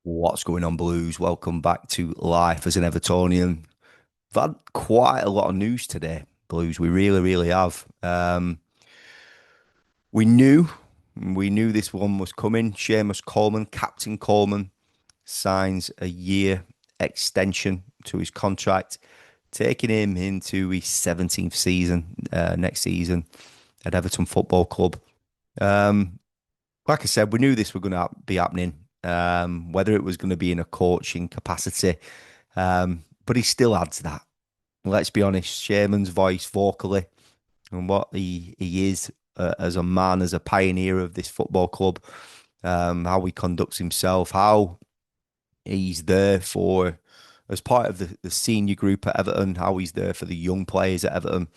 What's going on, Blues? Welcome back to Life as an Evertonian. We've had quite a lot of news today, Blues. We really, really have. We knew, we knew this one was coming. Seamus Coleman, Captain Coleman, signs a year extension to his contract, taking him into his 17th season next season at Everton Football Club. Um, like I said, we knew this was going to be happening. Whether it was going to be in a coaching capacity, but he still adds that. Let's be honest, Sherman's voice vocally and what he is as a man, as a pioneer of this football club, how he conducts himself, how he's there for as part of the senior group at Everton, how he's there for the young players at Everton.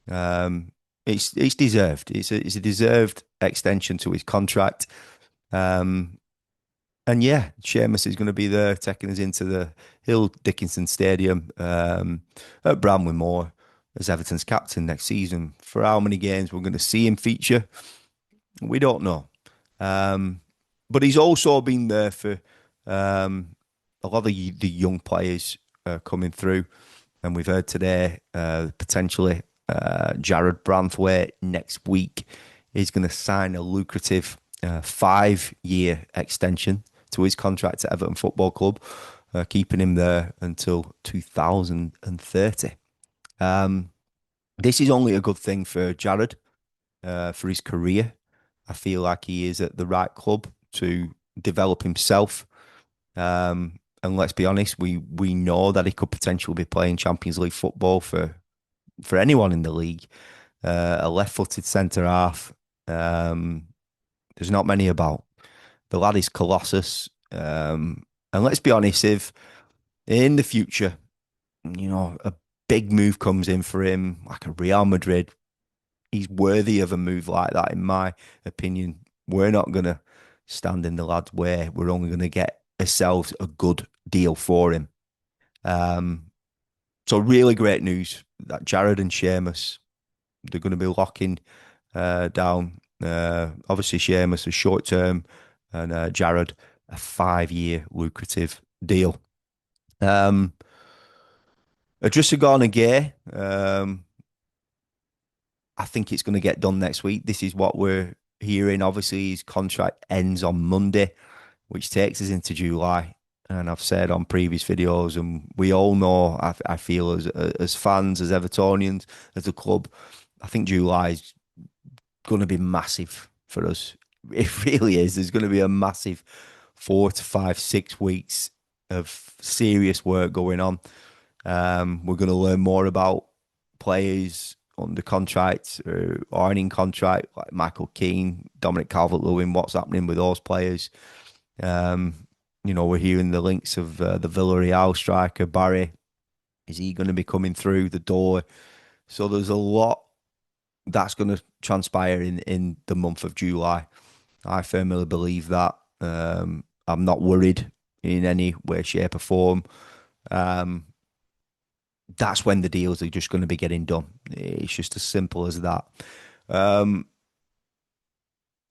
Um, it's deserved. It's a deserved extension to his contract. Um, and yeah, Seamus is going to be there taking us into the Hill Dickinson Stadium at Bramley Moore as Everton's captain next season. For how many games we're going to see him feature, we don't know. Um, but he's also been there for a lot of the young players coming through. And we've heard today potentially Jarrad Branthwaite next week is going to sign a lucrative 5-year extension to his contract at Everton Football Club, keeping him there until 2030. Um, this is only a good thing for Jarrad, for his career. I feel like he is at the right club to develop himself. And let's be honest, we know that he could potentially be playing Champions League football for anyone in the league. A left-footed centre half. Um, there's not many about. The lad is Colossus. And let's be honest, if in the future, a big move comes in for him, like a Real Madrid, he's worthy of a move like that, in my opinion. We're not going to stand in the lad's way. We're only going to get ourselves a good deal for him. Um, so really great news that Jarrad and Seamus, they're going to be locking down. Obviously, Seamus a short term and Jarrad a 5-year lucrative deal. Um, Adrissa Gay, I think it's going to get done next week. This is what we're hearing. Obviously, his contract ends on Monday, which takes us into July. And I've said on previous videos, and we all know, I feel as fans, as Evertonians, as a club, I think July is going to be massive for us. It really is. There's going to be a massive 4 to 5, 6 weeks of serious work going on. We're going to learn more about players under contract or in contract, like Michael Keane, Dominic Calvert-Lewin, what's happening with those players. We're hearing the links of the Villarreal striker, Barry. Is he going to be coming through the door? So there's a lot that's going to transpire in the month of July. I firmly believe that. I'm not worried in any way, shape, or form. Um, that's when the deals are just going to be getting done. It's just as simple as that. Um,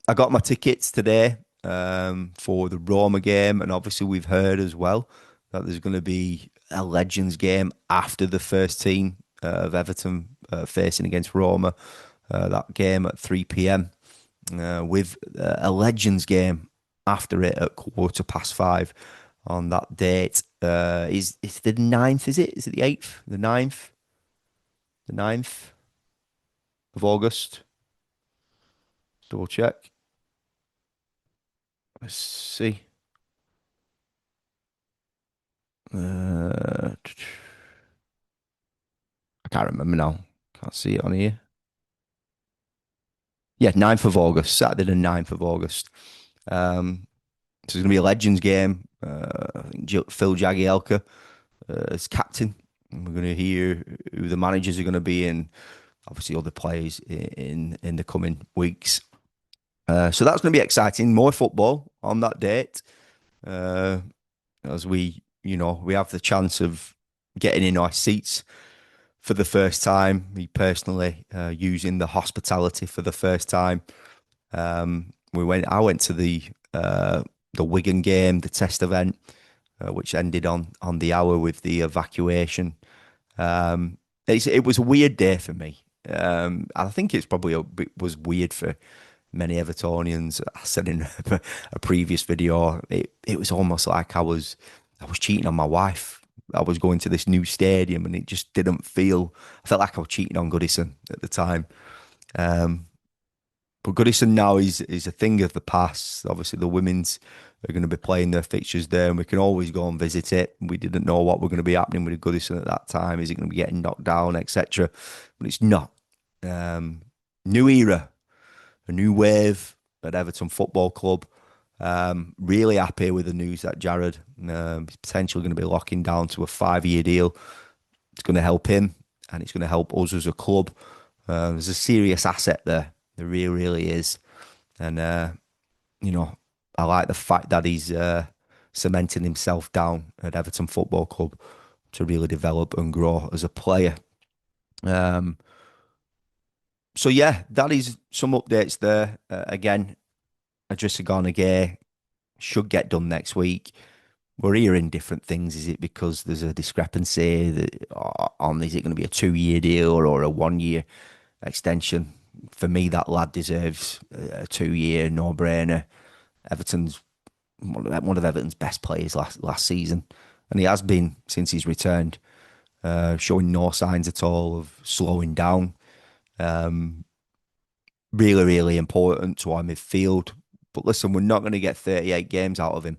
I got my tickets today for the Roma game, and obviously we've heard as well that there's going to be a Legends game after the first team of Everton facing against Roma. That game at 3 p.m. With a Legends game after it at 5:15 on that date. Is it's the 9th, is it? Is it the 8th? The 9th? The 9th of August? Double check. Let's see. I can't remember now. Can't see it on here. Yeah, 9th of August, Saturday the 9th of August. So it's going to be a Legends game. I think Phil Jagielka as captain. And we're going to hear who the managers are going to be and obviously other players in the coming weeks. So that's going to be exciting. More football on that date. Uh, as we have the chance of getting in our seats for the first time. Me personally, using the hospitality for the first time. I went to the the Wigan game, the test event, which ended on the hour with the evacuation. Um, it was a weird day for me. I think it's probably was weird for many Evertonians. I said in a previous video, it was almost like I was cheating on my wife. I was going to this new stadium, and it just didn't feel. I felt like I was cheating on Goodison at the time. Um, but Goodison now is a thing of the past. Obviously, the women's are going to be playing their fixtures there, and we can always go and visit it. We didn't know what were going to be happening with Goodison at that time. Is it going to be getting knocked down, etc.? But it's not. Um, New era, a new wave at Everton Football Club. Really happy with the news that Jarrad is potentially going to be locking down to a 5-year deal. It's going to help him, and it's going to help us as a club. There's a serious asset there. There really, really is. And, you know, I like the fact that he's cementing himself down at Everton Football Club to really develop and grow as a player. Um, so, yeah, that is some updates there. Again, Idrissa Gana Gueye should get done next week. We're hearing different things. Is it because there's a discrepancy on is it going to be a 2-year deal or a 1-year extension? For me, that lad deserves a 2-year no-brainer. Everton's one of Everton's best players last season, and he has been since he's returned, showing no signs at all of slowing down. Um, Really, really important to our midfield. But listen, we're not going to get 38 games out of him.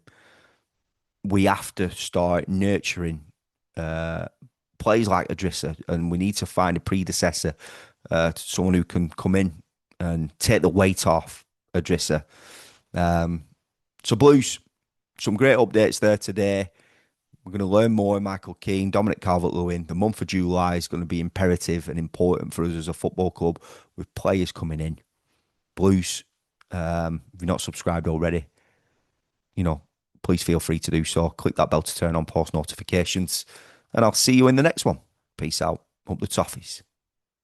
We have to start nurturing uh, players like Idrissa, and we need to find a predecessor to someone who can come in and take the weight off Idrissa. Um, so, Blues, some great updates there today. We're going to learn more. Michael Keane, Dominic Calvert-Lewin. The month of July is going to be imperative and important for us as a football club with players coming in. Blues, if you're not subscribed already, please feel free to do so. Click that bell to turn on post notifications, and I'll see you in the next one. Peace out. Up the toffees.